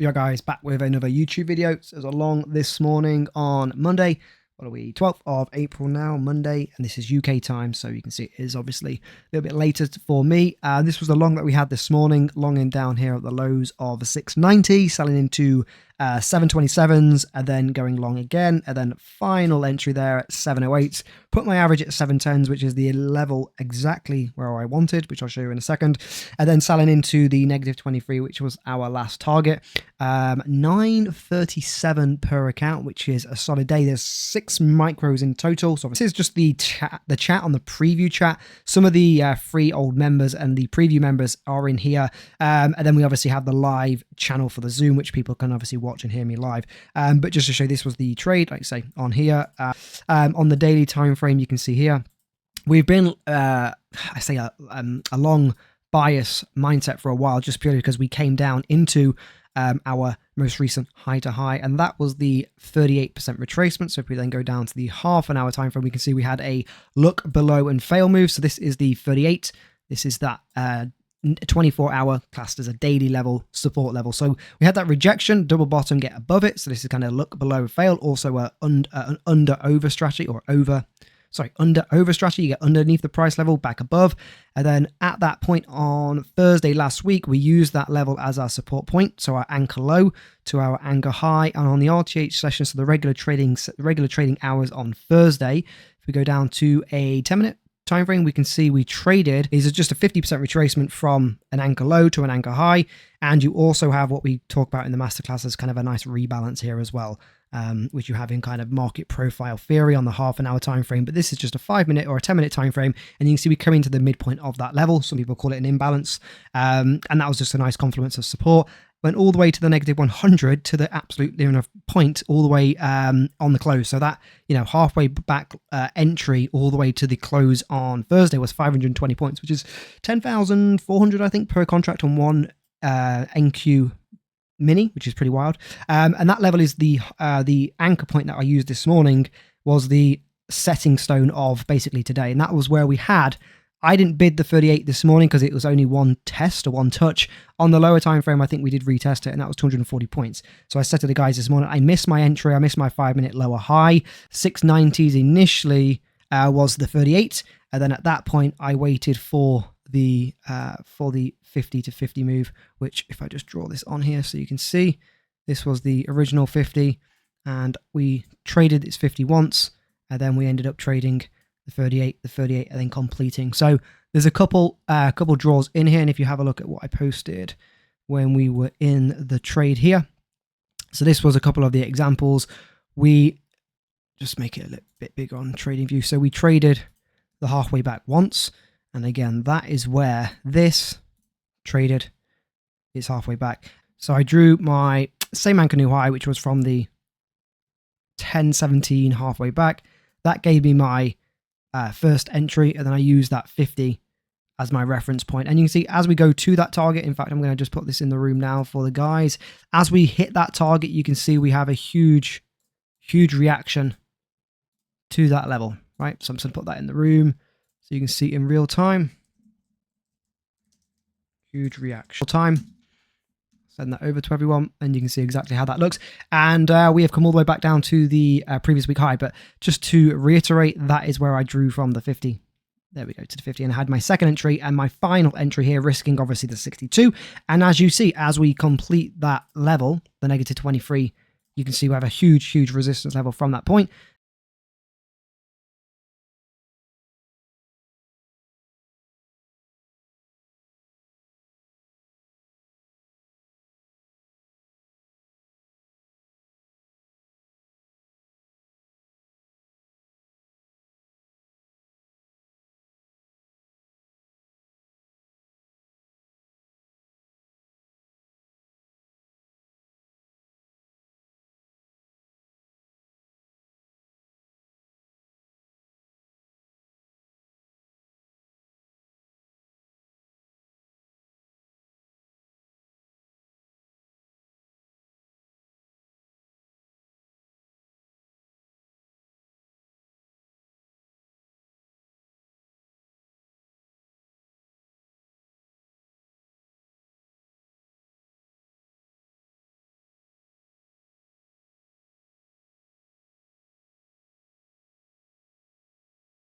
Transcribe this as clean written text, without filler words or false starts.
Yeah, guys, back with another YouTube video. So it was along this morning on Monday. What are we? 12th of April now, Monday, and this is UK time, so you can see it is obviously a little bit later for me. This was the long that we had this morning, longing down here at the lows of 690, selling into 727s, and then going long again, and then final entry there at 708. Put my average at 710s, which is the level exactly where I wanted, which I'll show you in a second, and then selling into the negative 23, which was our last target. 937 per account, which is a solid day. There's 6 micros in total. So this is just the chat on the preview chat. Some of the free old members and the preview members are in here, and then we obviously have the live channel for the Zoom, which people can obviously watch and hear me live. But just to show, this was the trade, like I say, on here. On the daily time frame, you can see here we've been I say a long bias mindset for a while, just purely because we came down into our most recent high to high, and that was the 38% retracement. So if we then go down to the half an hour time frame, we can see we had a look below and fail move. So this is the 38. This is that 24-hour classed as a daily level, support level. So we had that rejection, double bottom, get above it. So this is kind of look below, fail. Also an under over strategy, or under over strategy. You get underneath the price level, back above. And then at that point on Thursday last week, we used that level as our support point. So our anchor low to our anchor high. And on the RTH session, so the regular trading hours on Thursday, if we go down to a 10-minute time frame, we can see we traded is just a 50% retracement from an anchor low to an anchor high. And you also have what we talk about in the masterclass as kind of a nice rebalance here as well, which you have in kind of market profile theory on the half an hour time frame. But this is just a 5-minute or a 10-minute time frame, and you can see we come into the midpoint of that level. Some people call it an imbalance, and that was just a nice confluence of support. Went all the way to the negative 100 to the absolute near point, all the way on the close. So that, halfway back entry all the way to the close on Thursday was 520 points, which is 10,400, I think, per contract on one NQ mini, which is pretty wild. And that level is the anchor point that I used this morning, was the setting stone of basically today. And that was where we had, I didn't bid the 38 this morning because it was only one test or one touch. On the lower time frame, I think we did retest it, and that was 240 points. So I said to the guys this morning, I missed my entry. I missed my 5-minute lower high. 690s initially was the 38. And then at that point, I waited for the 50 to 50 move, which if I just draw this on here so you can see, this was the original 50, and we traded its 50 once, and then we ended up trading the 38, and then completing. So there's a couple draws in here, and if you have a look at what I posted when we were in the trade here, so this was a couple of the examples. We just make it a little bit bigger on TradingView. So we traded the halfway back once, and again, that is where this traded its halfway back. So I drew my same anchor new high, which was from the 1017 halfway back. That gave me my first entry, and then I used that 50 as my reference point. And you can see as we go to that target, in fact, I'm going to just put this in the room now for the guys. As we hit that target, you can see we have a huge reaction to that level, right? So I'm just going to put that in the room so you can see in real time. Huge reaction time. Send that over to everyone, and you can see exactly how that looks. And we have come all the way back down to the previous week high. But just to reiterate, that is where I drew from the 50. There we go, to the 50, and I had my second entry and my final entry here, risking obviously the 62. And as you see, as we complete that level, the negative 23, you can see we have a huge resistance level from that point.